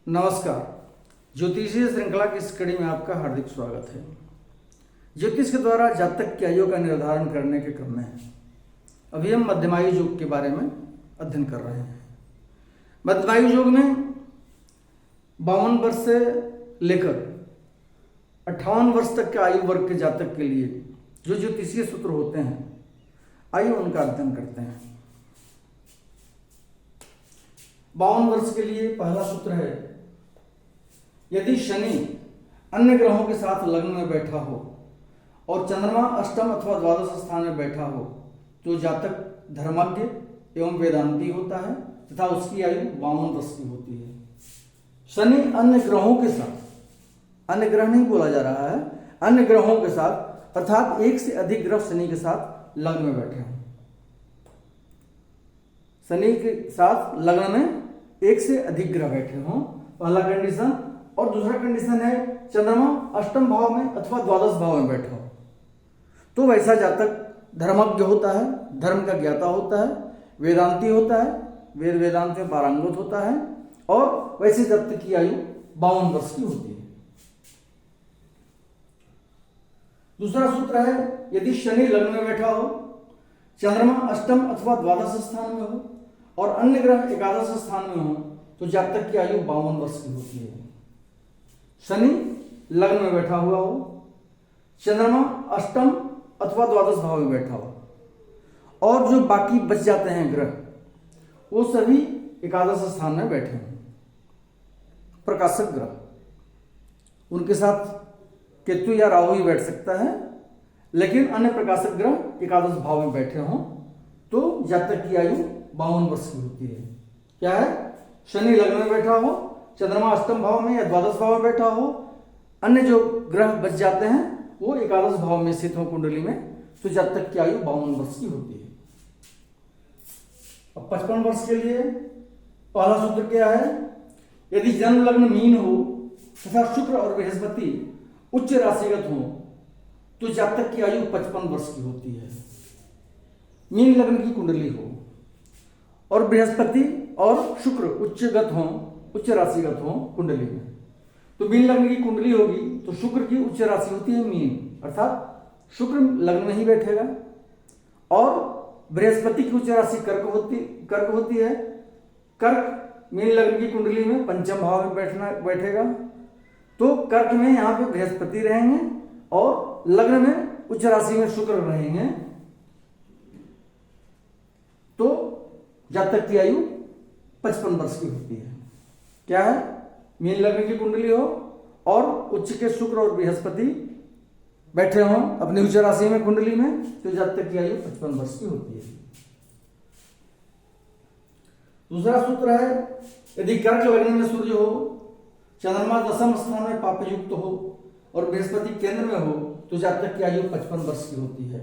नमस्कार। ज्योतिषीय श्रृंखला की इस कड़ी में आपका हार्दिक स्वागत है। ज्योतिष के द्वारा जातक की आयु का निर्धारण करने के क्रम में अभी हम मध्यमायु योग के बारे में अध्ययन कर रहे हैं। मध्यमायु योग में 52 वर्ष से लेकर 58 वर्ष तक के आयु वर्ग के जातक के लिए जो ज्योतिषीय सूत्र होते हैं, आइए उनका अध्ययन करते हैं। 52 वर्ष के लिए पहला सूत्र है, यदि शनि अन्य ग्रहों के साथ लग्न में बैठा हो और चंद्रमा अष्टम अथवा द्वादश स्थान में बैठा हो तो जातक धर्मज्ञ एवं वेदांती होता है तथा उसकी आयु 52 वर्ष की होती है। शनि अन्य ग्रहों के साथ, अन्य ग्रह नहीं बोला जा रहा है, अन्य ग्रहों के साथ अर्थात एक से अधिक ग्रह शनि के साथ लग्न में बैठे हों। शनि के साथ लग्न में एक से अधिक ग्रह बैठे हों, पहला कंडीशन। और दूसरा कंडीशन है चंद्रमा अष्टम भाव में अथवा द्वादश भाव में बैठा हो तो वैसा जातक धर्मज्ञ होता है, धर्म का ज्ञाता होता है, वेदांती होता है, वेद वेदांत में पारंगत होता है और वैसे जातक की आयु 52 वर्ष की होती है। दूसरा सूत्र है, यदि शनि लग्न में बैठा हो, चंद्रमा अष्टम अथवा द्वादश स्थान में हो और अन्य ग्रह एकादश स्थान में हो तो जातक की आयु 52 वर्ष की होती है। शनि लग्न में बैठा हुआ हो, चंद्रमा अष्टम अथवा द्वादश भाव में बैठा हो और जो बाकी बच जाते हैं ग्रह वो सभी एकादश स्थान में बैठे हैं। प्रकाशक ग्रह, उनके साथ केतु या राहु ही बैठ सकता है, लेकिन अन्य प्रकाशक ग्रह एकादश भाव में बैठे हों तो जातक की आयु 52 वर्ष की होती है। क्या है? शनि लग्न में बैठा हो, चंद्रमा अष्टम भाव में या द्वादश भाव में बैठा हो, अन्य जो ग्रह बच जाते हैं वो एकादश भाव में स्थित हो कुंडली में तो जातक की आयु 52 वर्ष की होती है। अब 55 वर्ष के लिए पहला सूत्र क्या है, यदि जन्म लग्न मीन हो तथा शुक्र और बृहस्पति उच्च राशिगत हो तो जातक की आयु 55 वर्ष की होती है। मीन लग्न की कुंडली हो और बृहस्पति और शुक्र उच्चगत हो, उच्च राशिगत हो कुंडली में, तो मीन लग्न की कुंडली होगी तो शुक्र की उच्च राशि होती है मीन, अर्थात शुक्र लग्न में ही बैठेगा और बृहस्पति की उच्च राशि कर्क होती है। कर्क मीन लग्न की कुंडली में पंचम भाव में बैठेगा तो कर्क में यहां पे बृहस्पति रहेंगे और लग्न में उच्च राशि में शुक्र रहेंगे तो जातक की आयु 55 वर्ष की होती है। क्या है? मीन लग्न की कुंडली हो और उच्च के शुक्र और बृहस्पति बैठे हों अपनी उच्च राशि में कुंडली में तो जातक की आयु 55 वर्ष की होती है। दूसरा सूत्र है, यदि कर्क लग्न में सूर्य हो, चंद्रमा दशम स्थान में पापयुक्त हो और बृहस्पति केंद्र में हो तो जातक की आयु 55 वर्ष की होती है।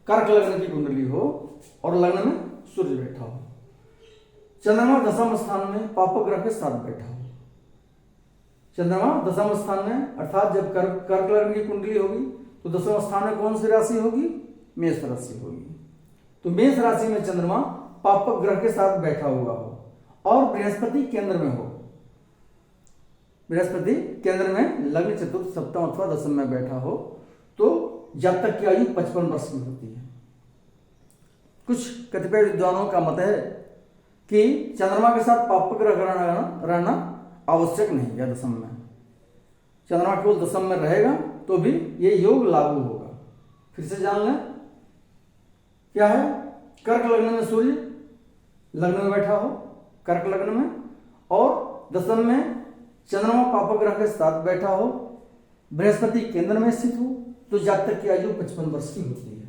कर्क लग्न की कुंडली हो और लग्न में सूर्य बैठा हो, चंद्रमा दशम स्थान में पाप ग्रह के साथ बैठा हो। चंद्रमा दशम स्थान में अर्थात जब कर्क लग्न की कुंडली होगी तो दशम स्थान में कौन सी राशि होगी? मेष राशि होगी। तो मेष राशि में चंद्रमा पाप ग्रह के साथ बैठा हुआ हो और बृहस्पति केंद्र में हो, बृहस्पति केंद्र में लग्न चतुर्थ सप्तम अथवा दशम में बैठा हो तो जातक की आयु 55 वर्ष की होती है। कुछ कतिपय विद्वानों का मत है कि चंद्रमा के साथ पाप ग्रह रहना आवश्यक नहीं है। दशम में चंद्रमा केवल दशम में रहेगा तो भी ये योग लागू होगा। फिर से जान लें, क्या है? कर्क लग्न में सूर्य लग्न में बैठा हो, कर्क लग्न में, और दशम में चंद्रमा पाप ग्रह के साथ बैठा हो, बृहस्पति केंद्र में स्थित हो तो जातक की आयु 55 वर्ष की होती है।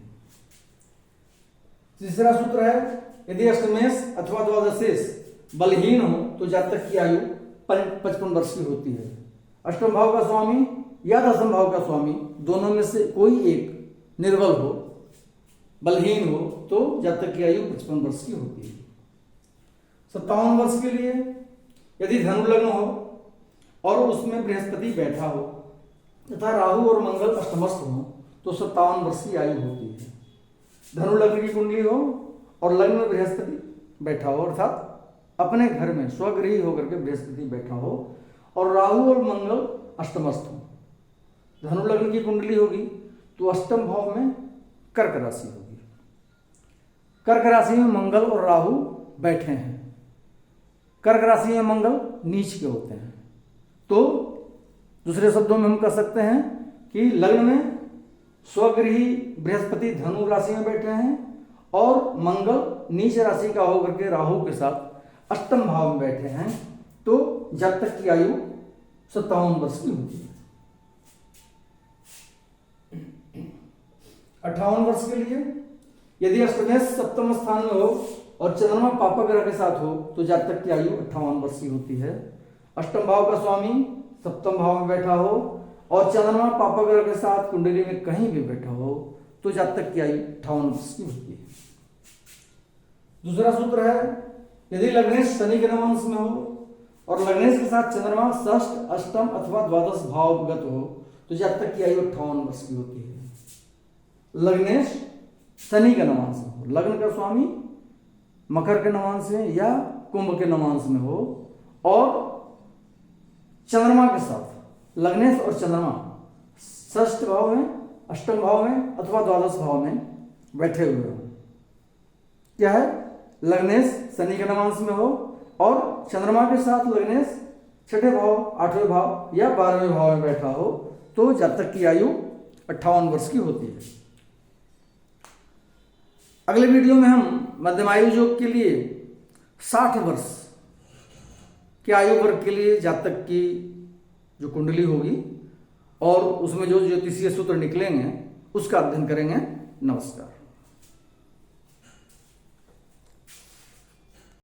तीसरा सूत्र है, यदि अष्टमेश अथवा द्वादशेश बलहीन हो तो जातक की आयु 55 वर्ष की होती है। अष्टम भाव का स्वामी या दशम भाव का स्वामी दोनों में से कोई एक निर्बल हो, बलहीन हो तो जातक की आयु 55 वर्ष की होती है। 57 वर्ष के लिए यदि धनु लग्न हो और उसमें बृहस्पति बैठा हो तथा राहु और मंगल अष्टमस्थ हो तो 57 वर्ष की आयु होती है। धनु लग्न की कुंडली हो और लग्न में बृहस्पति बैठा हो अर्थात अपने घर में स्वगृही होकर के बृहस्पति बैठा हो और राहु और मंगल अष्टमस्थ हो। धनु लग्न की कुंडली होगी तो अष्टम भाव में कर्क राशि होगी। कर्क राशि में मंगल और राहु बैठे हैं। कर्क राशि में मंगल नीच के होते हैं। तो दूसरे शब्दों में हम कह सकते हैं कि लग्न में स्वगृही बृहस्पति धनु राशि में बैठे हैं और मंगल नीच राशि का होकर के राहु के साथ अष्टम भाव में बैठे हैं। तो जब तक की आयु 57 वर्ष की होती है। 58 वर्ष के लिए यदि अष्टमेश सप्तम स्थान में हो और चंद्रमा पापा ग्रह के साथ हो तो जातक की आयु 58 वर्ष की होती है। अष्टम भाव का स्वामी सप्तम भाव में बैठा हो और चंद्रमा पापा ग्रह के साथ कुंडली में कहीं भी बैठा हो तो जातक की आयु 58 वर्ष की होती है। दूसरा सूत्र है, यदि लग्नेश शनि के नवांश में हो और लग्नेश के साथ चंद्रमा षष्ठ अष्टम अथवा द्वादश भावगत हो तो जातक की आयु 58 वर्ष की होती है। लग्नेश शनि के नवांश में हो, लग्न का स्वामी मकर के नवांश में या कुंभ के नवांश में हो और चंद्रमा के साथ लग्नेश और चंद्रमा षष्ठ भाव में अष्टम भाव में अथवा द्वादश भाव में बैठे हुए हो। क्या है, लग्नेश शनि के नवांश में हो और चंद्रमा के साथ लग्नेश छठे भाव आठवें भाव या 12वें भाव में बैठा हो तो जातक की आयु 58 वर्ष की होती है। अगले वीडियो में हम मध्यमायु योग के लिए 60 वर्ष के आयु वर्ग के लिए जातक की जो कुंडली होगी और उसमें जो ज्योतिषीय सूत्र निकलेंगे उसका अध्ययन करेंगे। नमस्कार।